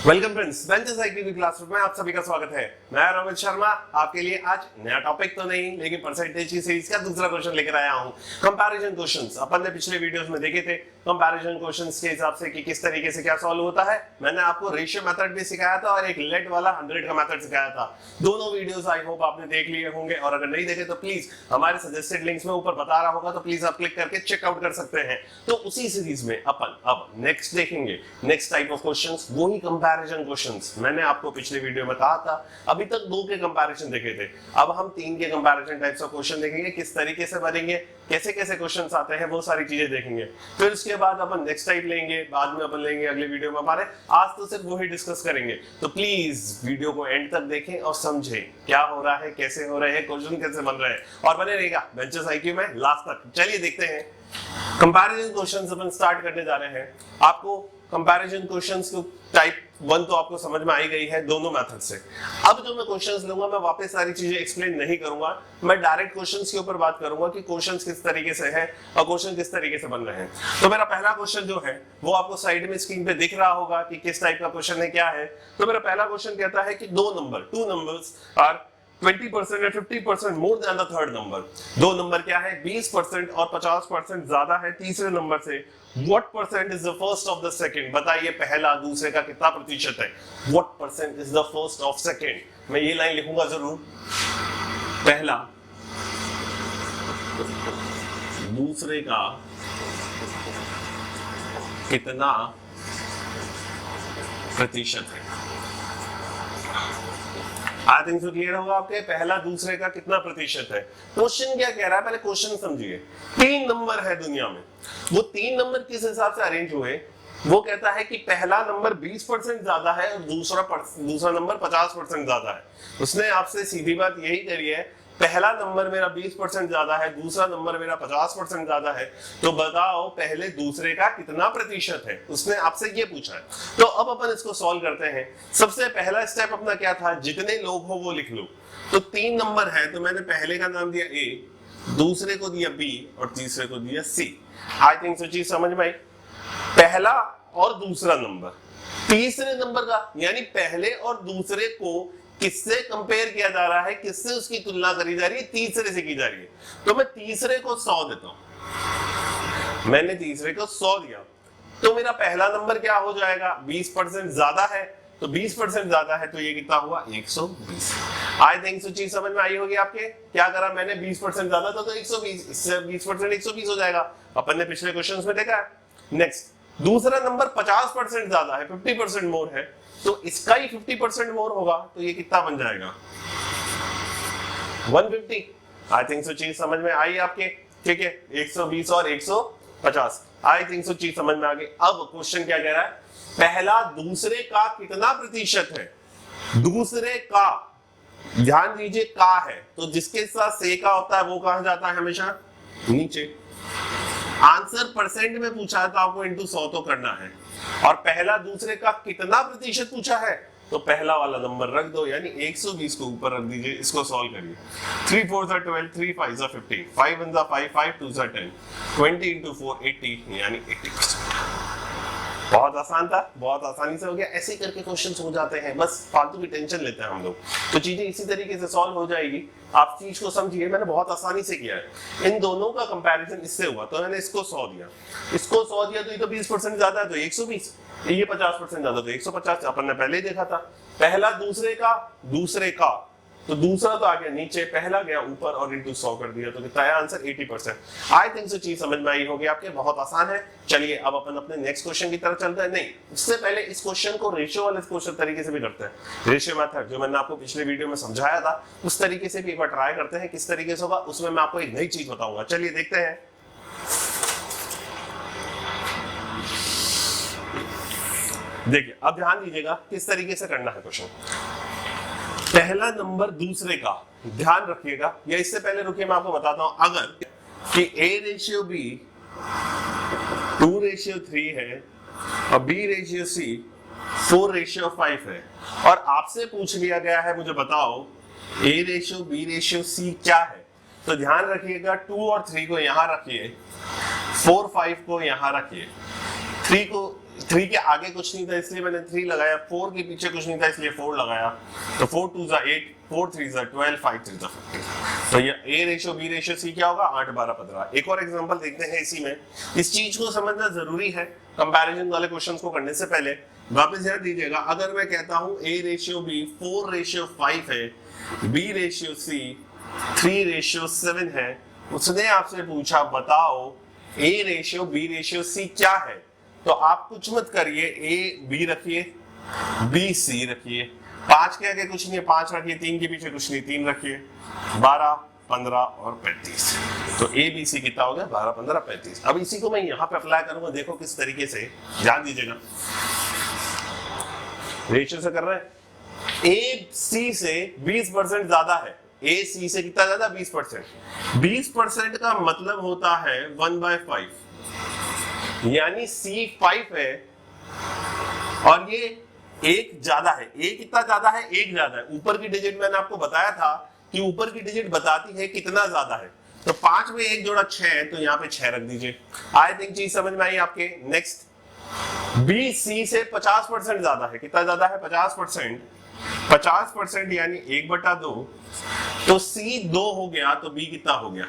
Welcome friends, benches IQ की classroom में आप सभी का स्वागत है। मैं रोहित शर्मा आपके लिए आज नया टॉपिक तो नहीं लेकिन परसेंटेज की सीरीज का दूसरा क्वेश्चन लेकर आया हूं। कंपैरिजन क्वेश्चंस अपन ने पिछले वीडियोस में देखे थे। कंपैरिजन क्वेश्चंस के हिसाब से कि किस तरीके से क्या सॉल्व होता है। मैंने आपको रेशियो मेथड भी सिखाया था और एक लेट वाला 100 का मेथड सिखाया था। दोनों वीडियोस आई होप आपने देख लिए होंगे और अगर नहीं देखे तो प्लीज हमारे सजेस्टेड लिंक्स में ऊपर बता रहा होगा तो प्लीज आप क्लिक करके चेकआउट कर सकते हैं। तो उसी सीरीज में अपन अब नेक्स्ट देखेंगे नेक्स्ट टाइप ऑफ क्वेश्चंस, वही कंपैरिजन क्वेश्चंस। मैंने आपको पिछले वीडियो में कहा था अभी तक 2 के कंपैरिजन देखे थे, अब हम 3 के कंपैरिजन टाइप्स ऑफ क्वेश्चन देखेंगे। किस तरीके से बनेंगे, कैसे कैसे क्वेश्चंस आते हैं, वो सारी चीजें देखेंगे। फिर उसके बाद अपन नेक्स्ट टाइप लेंगे, बाद में अपन लेंगे अगले वीडियो में हमारे। आज तो सिर्फ वही डिस्कस करेंगे, तो प्लीज वीडियो को एंड तक देखें और समझें क्या हो रहा है, कैसे हो रहे हैं, क्वेश्चन कैसे बन रहे हैं और बने रहेगा बेंचेस आईक्यू में लास्ट तक। चलिए देखते हैं कंपैरिजन क्वेश्चंस अपन स्टार्ट करने जा रहे हैं। आपको कंपैरिजन क्वेश्चंस को टाइप 1 तो आपको समझ में आई गई है दोनों मेथड से। अब जो मैं क्वेश्चंस लूंगा मैं वापस सारी चीजें एक्सप्लेन नहीं करूंगा, मैं डायरेक्ट क्वेश्चंस के ऊपर बात करूंगा कि क्वेश्चंस किस तरीके से है और क्वेश्चन किस तरीके से बन रहे हैं। तो मेरा पहला क्वेश्चन जो है वो आपको साइड में स्क्रीन पे दिख रहा होगा कि किस टाइप का क्वेश्चन है, क्या है। तो मेरा पहला क्वेश्चन कहता है कि two numbers are 20% and 50% more than the third number। दो नंबर क्या है 20% और 50% ज्यादा है तीसरे नंबर से। What percent is the first of the second? बताइए पहला दूसरे का कितना प्रतिशत है। What percent is the first of second? मैं ये लाइन लिखूंगा जरूर, पहला दूसरे का कितना प्रतिशत है। आई थिंक सो क्लियर होगा आपके, पहला दूसरे का कितना प्रतिशत है। क्वेश्चन क्या कह रहा है, पहले क्वेश्चन समझिए। 3 नंबर है दुनिया में, वो 3 नंबर किस हिसाब से अरेंज हुए। वो कहता है कि पहला नंबर 20% ज्यादा है और दूसरा नंबर 50% ज्यादा है। उसने आपसे सीधी बात यही करी है, पहला नंबर मेरा 20% ज्यादा है, दूसरा नंबर मेरा 50% ज्यादा है, तो बताओ पहले दूसरे का कितना प्रतिशत है। उसने आपसे ये पूछा है। तो अब अपन इसको सॉल्व करते हैं। सबसे पहला स्टेप अपना क्या था, जितने लोग हो वो लिख लो। तो 3 नंबर है तो मैंने पहले का नाम दिया A, दूसरे को दिया B और तीसरे को दिया C। आई थिंक सो चीज समझ में आई। पहला और दूसरा नंबर तीसरे नंबर का, यानी पहले और दूसरे को किससे कंपेयर किया जा रहा है, किससे उसकी तुलना करी जा रही है, तीसरे से की जा रही है। तो मैं तीसरे को 100 देता हूं, मैंने तीसरे को 100 दिया तो मेरा पहला नंबर क्या हो जाएगा 20% ज्यादा है, तो 20% ज्यादा है तो ये कितना हुआ 120। आई थिंक सो चीज समझ में आई होगी आपके। क्या करा मैंने 20% ज्यादा था तो 120, इससे 20% 120 हो जाएगा। अपन ने पिछले क्वेश्चंस में देखा है। नेक्स्ट दूसरा नंबर 50% ज्यादा है, 50% मोर है, तो इसका ही 50% मोर होगा तो ये कितना बन जाएगा 150। आई थिंक सो चीज समझ में आई आपके। ठीक है, 120 और 150। आई थिंक सो चीज समझ में आ गई। अब क्वेश्चन क्या कह रहा है, पहला दूसरे का कितना प्रतिशत है। दूसरे का ध्यान दीजिए का है तो जिसके साथ से का होता है वो कहां जाता है, हमेशा नीचे। आंसर परसेंट में पूछा है तो आपको इंटू 100 तो करना है। और पहला दूसरे का कितना प्रतिशत पूछा है तो पहला वाला नंबर रख दो, यानी 120 को ऊपर रख दीजिए। इसको सॉल्व करिए। 3 4 12, 3 5 15, 5 1 5, 5 2 10, 20 into 4 80, यानी 80%। बहुत आसान था, बहुत आसानी से हो गया। ऐसे करके क्वेश्चंस हो जाते हैं, बस फालतू की टेंशन लेते हैं हम लोग, तो चीजें इसी तरीके से सॉल्व हो जाएगी। आप चीज को समझिए, मैंने बहुत आसानी से किया है। इन दोनों का कंपैरिजन इससे हुआ तो मैंने इसको 100 दिया, इसको 100 दिया तो ये तो 20% ज्यादा है तो 120, ये 50% ज्यादा तो 150। अपन ने पहले ही देखा था, पहला दूसरे का तो दूसरा तो आ गया नीचे, पहला गया ऊपर और इंटू 100 कर दिया तो कितना है आंसर 80%। आई थिंक सो चीज समझ में आई होगी आपके, बहुत आसान है। चलिए अब अपन अपने नेक्स्ट क्वेश्चन की तरफ चलते हैं। नहीं, उससे पहले इस क्वेश्चन को रेशियो वाले क्वेश्चन तरीके से भी करते हैं। रेशियो मेथड जो मैंने आपको पिछले वीडियो में समझाया था उस तरीके से भी एक बार ट्राई करते हैं किस तरीके से होगा। उसमें मैं आपको एक नई चीज बताऊंगा। चलिए देखते हैं। देखिए अब ध्यान दीजिएगा किस तरीके से करना है क्वेश्चन। पहला नंबर दूसरे का, ध्यान रखिएगा, या इससे पहले रुकिए मैं आपको बताता हूं। अगर कि A/B 2/3 है और B/C 4/5 है और आपसे पूछ लिया गया है मुझे बताओ A/B/C क्या है, तो ध्यान रखिएगा 2 और 3 को यहां रखिए, 4 5 को यहां रखिए, 3 को 3 के आगे कुछ नहीं था इसलिए मैंने 3 लगाया, 4 के पीछे कुछ नहीं था इसलिए 4 लगाया, तो 4 2 8, 4 3 12, 5 3 15। तो ये A ratio B ratio C क्या होगा, 8 12 15। एक और एग्जांपल देखते हैं इसी में। इस चीज को समझना जरूरी है कंपैरिजन वाले क्वेश्चंस को करने से पहले। वापस ध्यान दीजिएगा, अगर मैं कहता हूं A रेशियो B 4 रेशियो 5 है, B रेशियो C 3 रेशियो 7 है, उसने आपसे पूछा बताओ A ratio B ratio C क्या है, तो आप कुछ मत करिए, A B रखिए, B C रखिए, 5 के आगे कुछ नहीं है 5 रखिए, 3 के पीछे कुछ नहीं 3 रखिए, 12 15 और 35। तो A B C कितना हो गया, 12 15 35। अब इसी को मैं यहाँ पे अप्लाई करूंगा, देखो किस तरीके से, ध्यान दीजिएगा। रेशियो से कर रहे हैं, A C से 20% ज्यादा है, A C से कितना ज्यादा, 20%। 20% का मतलब होता है 1/5, यानी C 5 है और ये 1 ज्यादा है। A कितना ज्यादा है, 1 ज्यादा है। ऊपर की डिजिट मैंने आपको बताया था कि ऊपर की डिजिट बताती है कितना ज्यादा है, तो 5 में 1 जोड़ा 6 है, तो यहाँ पे 6 रख दीजिए। आई थिंक चीज समझ में आई आपके। नेक्स्ट, B C से 50% ज्यादा है, कितना ज्यादा है, 50%। 50% यानी 1/2, तो C 2 हो गया, तो B कितना हो गया,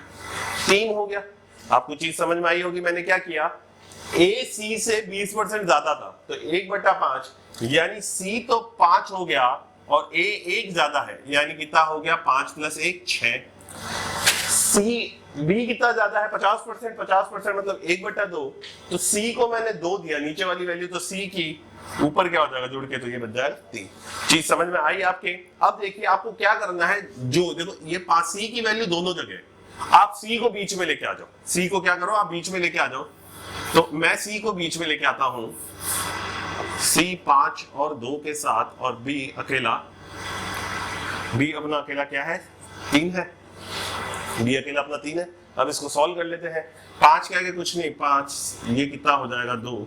3 हो गया। आपको चीज समझ में आई होगी, मैंने क्या किया, A C से 20% ज्यादा था, तो 1/5, यानी C तो 5 हो गया और A 1 ज्यादा है, यानी कितना हो गया, 5 + 1 6। B कितना ज्यादा है, 50%, 50% मतलब 1/2, तो C को मैंने 2 दिया, नीचे वाली वैल्यू, तो C की ऊपर क्या हो जाएगा जुड़ के, तो ये बन जाएगा 3। चीज समझ में आई आपके। अब देखिए आपको क्या करना है, जो देखो ये 5 C की वैल्यू दोनों जगह, आप C को बीच में लेके आ जाओ। C को क्या करो, आप बीच में लेके आ जाओ, तो मैं C को बीच में लेके आता हूं, C 5 और 2 के साथ, और B अकेला, B अपना अकेला क्या है, 3 है, B अकेला अपना 3 है। अब इसको सॉल्व कर लेते हैं। 5 के आगे कुछ नहीं, 5, ये कितना हो जाएगा, 2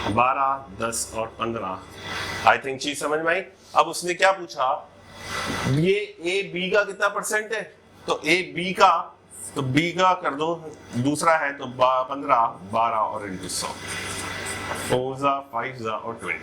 12 10 और 15। आई थिंक चीज समझ में आई। अब उसने क्या पूछा, ये A B का कितना परसेंट है, तो A B का, तो B का कर दो, दूसरा है तो 15 12 और इंटू 100, 4 5 और 20,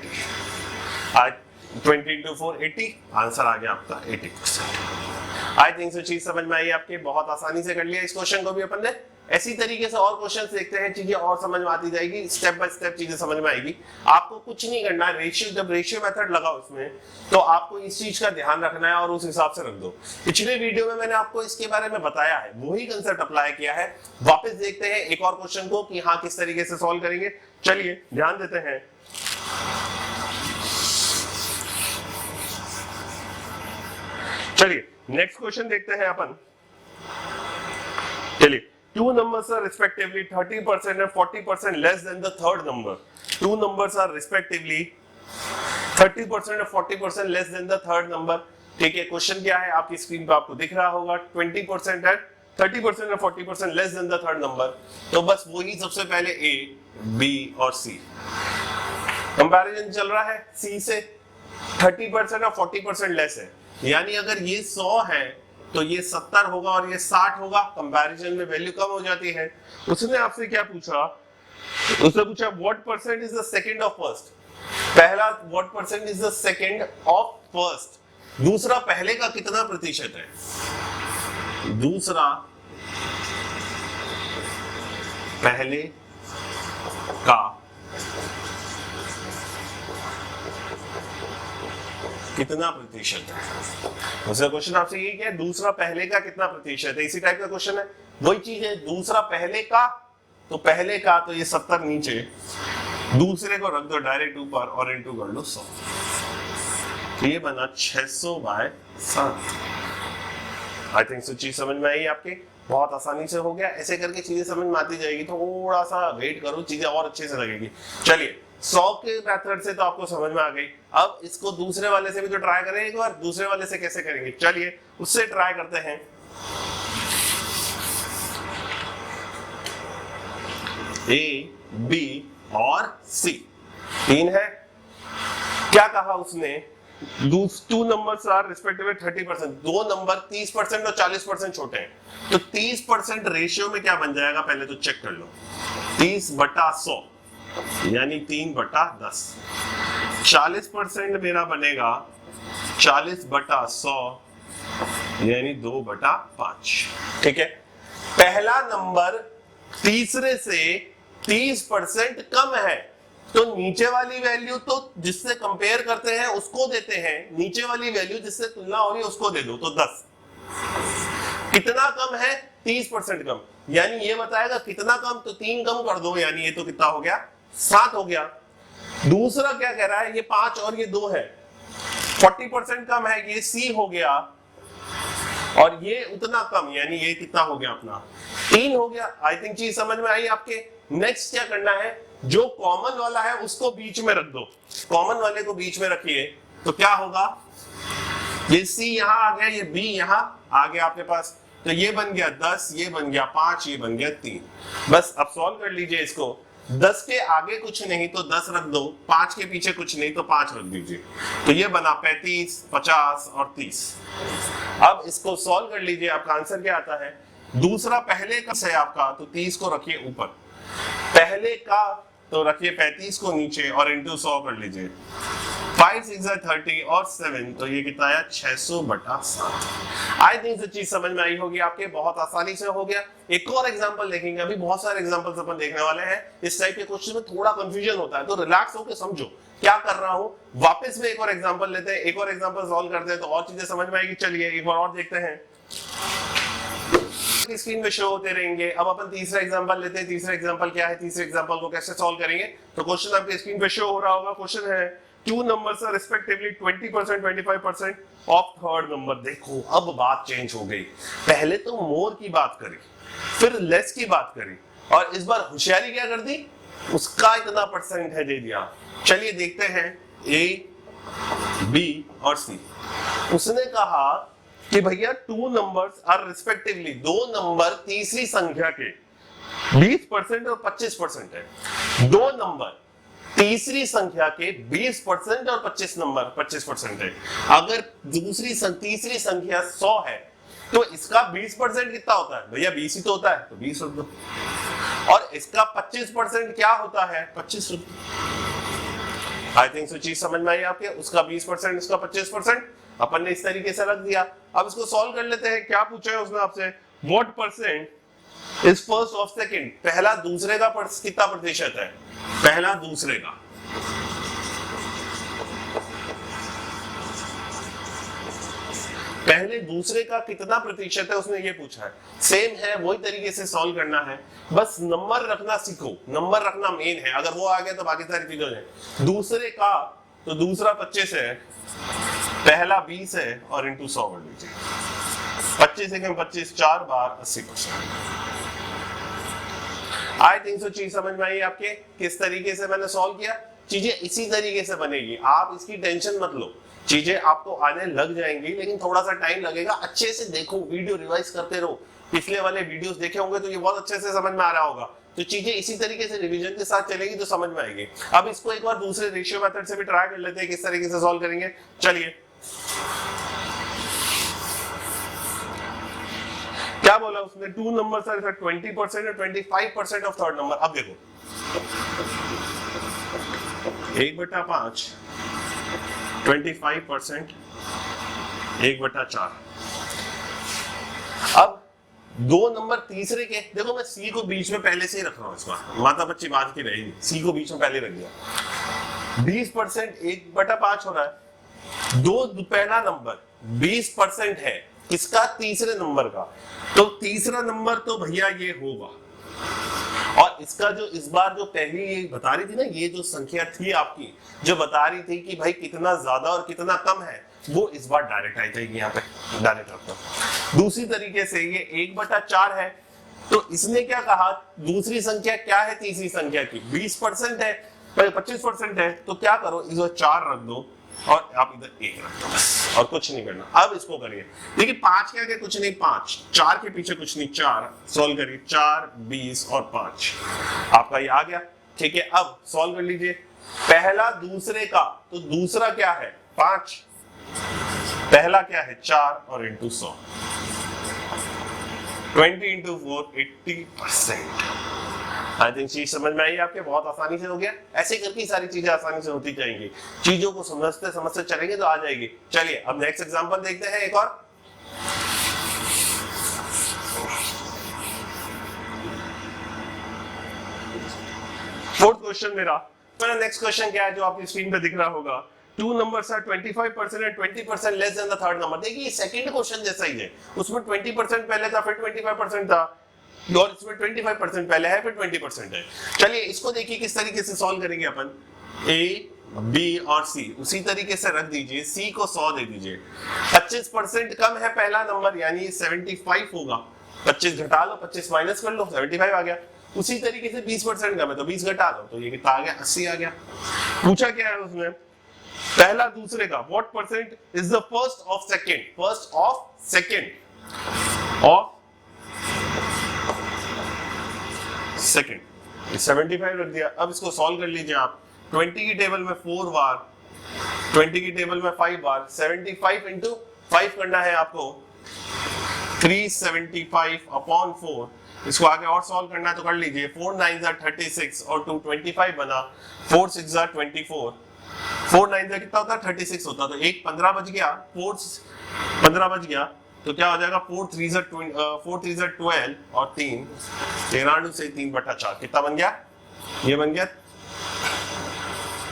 20 इंटू 4 80, आंसर आ गया आपका 80%। आई थिंक सो चीज समझ में आई आपके। बहुत आसानी से कर लिया इस क्वेश्चन को भी अपन ने। ऐसी तरीके से और क्वेश्चंस देखते हैं, चीजें और समझ में आती जाएगी, स्टेप बाय स्टेप चीजें समझ में आएगी। आपको कुछ नहीं करना है, रेशियो, जब रेशियो मेथड लगा उसमें, तो आपको इस चीज का ध्यान रखना है और उस हिसाब से रख दो। पिछले वीडियो में मैंने आपको इसके बारे में बताया है, वही कंसेप्ट अप्लाई किया है। वापस देखते हैं एक और क्वेश्चन को कि हाँ किस तरीके से सॉल्व करेंगे। चलिए ध्यान देते हैं। चलिए नेक्स्ट क्वेश्चन देखते हैं अपन। चलिए, two numbers are respectively 30% and 40% less than the third number. Two numbers are respectively 30% and 40% less than the third number. ठीक है, क्वेश्चन क्या है आपकी स्क्रीन पे आपको दिख रहा होगा, 20% है, 30% और 40% less than the third number. तो बस वही सबसे पहले A, B और C कंपैरिजन चल रहा है। C से 30% और 40% लेस है, यानी अगर ये 100 है तो ये 70 होगा और ये 60 होगा। कंपैरिजन में वैल्यू कम हो जाती है। उसने आपसे क्या पूछा, उसने पूछा what percent is the second of first. पहला what percent is the second of first, दूसरा पहले का कितना प्रतिशत है, दूसरा पहले का कितना प्रतिशत है। दूसरा क्वेश्चन आपसे ये क्या है, दूसरा पहले का कितना प्रतिशत है, इसी टाइप का क्वेश्चन है। वही चीज है, दूसरा पहले का, तो पहले का तो ये 70 नीचे, दूसरे को रख दो डायरेक्ट ऊपर और इनटू कर लो 100, तो ये बना 600/7। आई थिंक सो चीज समझ में आई आपके, बहुत आसानी से हो गया। ऐसे करके चीजें समझ में आती जाएगी, थोड़ा सा वेट करो, चीजें और अच्छे से लगेगी। चलिए 100 के मेथड से तो आपको समझ में आ गई। अब इसको दूसरे वाले से भी तो ट्राई करें एक बार। दूसरे वाले से कैसे करेंगे, चलिए उससे ट्राई करते हैं। A, B और C 3 है। क्या कहा उसने, टू नंबर्स आर रिस्पेक्टिवली 30%, दो नंबर 30% और 40% छोटे हैं, तो 30% रेशियो में क्या बन जाएगा, पहले तो चेक कर लो, 30/100 यानी 3/10। 40% मेरा बनेगा 40/100 यानी 2/5। ठीक है, पहला नंबर तीसरे से 30% कम है, तो नीचे वाली वैल्यू तो जिससे कंपेयर करते हैं उसको देते हैं, नीचे वाली वैल्यू जिससे तुलना हो रही है उसको दे दो। तो 10 कितना कम है? 30% कम, यानी ये बताएगा कितना कम, तो 3 कम कर दो, यानी ये तो कितना हो गया? 7 हो गया। दूसरा क्या कह रहा है? ये 5 और ये 2 है, 40% कम है, ये C हो गया, और ये उतना कम, यानी ये कितना हो गया अपना? 3 हो गया। आई थिंक चीज समझ में आई आपके। नेक्स्ट क्या करना है? जो कॉमन वाला है उसको बीच में रख दो, कॉमन वाले को बीच में रखिए, तो क्या होगा? ये C यहां आ गया, ये B यहां आ गया आपके पास, तो ये बन गया 10, ये बन गया 5, ये बन गया 3। बस अब सॉल्व कर लीजिए इसको। 10 के आगे कुछ नहीं तो 10 रख दो, 5 के पीछे कुछ नहीं तो 5 रख दीजिए, तो ये बना 35, 50 और 30। अब इसको सॉल्व कर लीजिए, आपका आंसर क्या आता है? दूसरा पहले का है आपका, तो 30 को रखिए ऊपर, पहले का तो रखिए 35 को नीचे और इंटू 100 कर लीजिए। 5 6 30 और 7, तो ये कितना आया? 600/7। आई थिंक चीज समझ में आई होगी आपके, बहुत आसानी से हो गया। एक और एग्जांपल देखेंगे, अभी बहुत सारे एग्जांपल्स अपन देखने वाले हैं। इस टाइप के क्वेश्चन में थोड़ा कंफ्यूजन होता है, तो रिलैक्स होकर समझो क्या कर रहा हूं। वापस में एक और एग्जांपल लेते हैं, एक और एग्जांपल सॉल्व करते हैं, तो और चीजें समझ में आएगी। चलिए एक बार और देखते हैं, स्क्रीन पे शो होते रहेंगे। अब अपन तीसरा एग्जांपल लेते हैं। तीसरा एग्जांपल क्या है? तीसरे एग्जांपल को कैसे सॉल्व करेंगे? तो क्वेश्चन आपके स्क्रीन पे शो हो रहा होगा। क्वेश्चन है 2 numbers are respectively 20%, 25% of third number। देखो अब बात चेंज हो गई, पहले तो मोर की बात करी, फिर लेस की बात करी, और इस बार होशियारी क्या कर दी? उसका इतना परसेंट है दे दिया। चलिए देखते हैं A, B और C। उसने कहा कि भैया 2 numbers are respectively, 2 नंबर तीसरी संख्या के 20% और 25% है। 2 नंबर तीसरी संख्या के 20% और 25% है। अगर तीसरी संख्या 100 है तो इसका 20% कितना होता है? भैया 20 ही तो होता है, तो 20 रख दो। और इसका 25% क्या होता है? 25 रख दो। आई थिंक चीज समझ में आई आपके। उसका 20%, इसका 25%, अपन ने इस तरीके से रख दिया। अब इसको सॉल्व कर लेते हैं। क्या पूछा है उसने आपसे? What percent is first of second? पहला दूसरे का कितना प्रतिशत है? पहला दूसरे का, पहले दूसरे का कितना प्रतिशत है उसने ये पूछा है। सेम है, वही तरीके से सॉल्व करना है, बस नंबर रखना सीखो। नंबर रखना मेन है, अगर वो आ गया तो बाकी सारी चीजें हैं। दूसरे का तो दूसरा 25 है, पहला 20 है, और इंटू 100 कर लीजिए। 25 से 25 4 बार 80%। आई थिंक सो चीज समझ में आई आपके, किस तरीके से मैंने सॉल्व किया। चीजें इसी तरीके से बनेगी, आप इसकी टेंशन मत लो, चीजें आपको आने लग जाएंगी, लेकिन थोड़ा सा टाइम लगेगा। अच्छे से देखो, वीडियो रिवाइज करते रहो। पिछले वाले वीडियोस देखे होंगे तो ये बहुत अच्छे से समझ में आ रहा होगा। तो चीजें इसी तरीके से रिवीजन के साथ चलेगी तो समझ में आएगी। अब इसको एक बार दूसरे रेशियो मेथड से भी ट्राई कर लेते हैं, किस तरीके से सॉल्व करेंगे। चलिए, क्या बोला उसने? 2 numbers are 20% और 25% ऑफ थर्ड नंबर। अब देखो 1/5 25%, 1/4। अब 2 नंबर तीसरे के, देखो मैं C को बीच में पहले से ही रख रहा हूं, इसमें माता बच्ची बात की रहेगी। C को बीच में पहले रख दिया। 20% 1/5 हो रहा है। पहला नंबर 20% है, किसका? तीसरे नंबर का। तो तीसरा नंबर तो भैया ये होगा, और इसका जो इस बार जो पहली ये बता रही थी ना, ये जो संख्या थी आपकी जो बता रही थी कि भाई कितना ज्यादा और कितना कम है, वो इस बार डायरेक्ट आई जाएगी यहाँ पे, डायरेक्ट रखो। दूसरी तरीके से ये 1/4 है, तो इसने क्या कहा? दूसरी संख्या क्या है तीसरी संख्या की? 20% है, 25% है, तो क्या करो, इधर 4 रख दो और आप इधर 1 रख दो, बस, और कुछ नहीं करना। अब इसको करिए, देखिए 5 के आगे कुछ नहीं, 5, 4 के पीछे कुछ नहीं, 4 सॉल्व करिए। 4 20 और 5 आपका ये आ गया। ठीक है, अब सॉल्व कर लीजिए। पहला दूसरे का, तो दूसरा क्या है? 5, पहला क्या है? 4 और इंटू 100, 20 into 4 80%। आई थिंक चीज समझ में आई आपके, बहुत आसानी से हो गया। ऐसे करके सारी चीजें आसानी से होती जाएंगी, चीजों को समझते चलेंगे तो आ जाएगी। चलिए अब नेक्स्ट एग्जांपल देखते हैं एक और। फोर्थ क्वेश्चन मेरा नेक्स्ट क्वेश्चन क्या है जो आपकी स्क्रीन पे दिख रहा होगा। Two numbers are 25% and 20% less than the third number. देखिए सेकंड क्वेश्चन जैसा ही है, उसमें 20% पहले था, फिर 25% था, और इसमें 25% पहले है, फिर 20% है। चलिए इसको देखिए किस तरीके से सॉल्व करेंगे अपन। ए, बी और सी उसी तरीके से रख दीजिए, सी को 100 दे दीजिए। 25% कम है पहला नंबर, यानी 75 होगा। 25 घटा लो, 25 माइनस कर लो, 75 आ गया। उसी तरीके से 20% कम है तो 20 घटा लो, तो ये कितना आ गया, 80 आ गया। पूछा क्या है उसमें, पहला दूसरे का, what percent is the first of second, first of second of second. 75 रख दिया। अब इसको सॉल्व कर लीजिए आप। 20 की टेबल में 4 बार, 20 की टेबल में 5 बार, 75 इंटू 5 करना है आपको, 375 अपॉन 4। इसको आगे और सॉल्व करना है तो कर लीजिए। 4 9 36 और 2 25 बना, 4 6 24, 4 9 कितना होता है, 36 होता। तो एक 15 बच गया, 4 15 बच गया, तो क्या हो जाएगा, 4 3 12 और 3 93 से 3/4 कितना बन गया, ये बन गया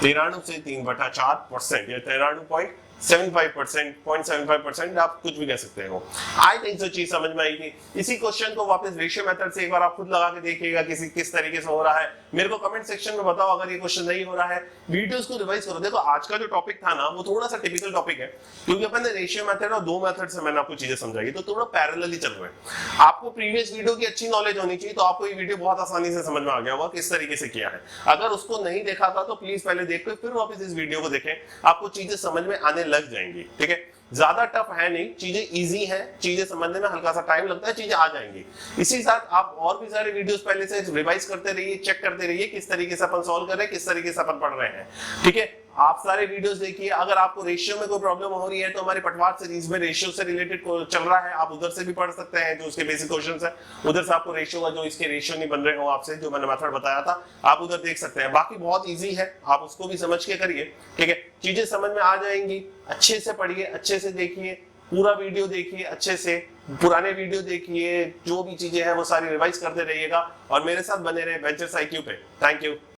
93 से 3/4%, या 93.75%, 0.75%, आप कुछ भी कह सकते हो। आई थिंक सो चीज समझ में आई थी। इसी क्वेश्चन को वापस रेशियो मेथड से एक बार आप खुद लगा के देखिएगा किस तरीके से हो रहा है। मेरे को कमेंट सेक्शन में बताओ अगर ये क्वेश्चन नहीं हो रहा है। वीडियोस को रिवाइज करो। देखो आज का जो टॉपिक था ना वो थोड़ा सा टिपिकल टॉपिक है, क्योंकि अपन ने रेशियो मेथड और 2 मेथड से मैंने आपको चीजें समझाई, तो थोड़ा पैरेलली चल रहे हैं। आपको प्रीवियस वीडियो की अच्छी नॉलेज होनी चाहिए, तो आपको ये वीडियो बहुत आसानी से समझ में आ गया होगा किस तरीके से किया है। अगर उसको नहीं देखा था तो प्लीज पहले देखो, फिर वापस इस वीडियो को देखें, आपको चीजें समझ में आने लग जाएंगी। ठीक है, ज्यादा टफ है नहीं, चीजें इजी हैं, चीजें समझने में हल्का सा टाइम लगता है, चीजें आ जाएंगी। इसी साथ आप और भी सारे वीडियोस पहले से रिवाइज करते रहिए, चेक करते रहिए किस तरीके से अपन सॉल्व कर रहे हैं, किस तरीके से अपन पढ़ रहे हैं। ठीक है, आप सारे वीडियोस देखिए। अगर आपको रेशियो में कोई प्रॉब्लम हो रही है तो हमारे पटवार सीरीज में रेशियो से रिलेटेड चल रहा है, आप उधर से भी पढ़ सकते हैं, जो उसके बेसिक क्वेश्चंस है उधर से आपको रेशियो का, जो इसके रेशियो नहीं बन रहे हो आपसे, जो मैंने मेथड बताया था आप उधर देख सकते हैं। बाकी बहुत इजी है, आप उसको भी समझ के करिए। ठीक है, चीजें समझ में आ जाएंगी। अच्छे से पढ़िए, अच्छे से देखिए, पूरा वीडियो देखिए, अच्छे से पुराने वीडियो देखिए, जो भी चीजें हैं वो सारी रिवाइज करते रहिएगा और मेरे साथ बने रहे वेंचर्स IQ पे। Thank you.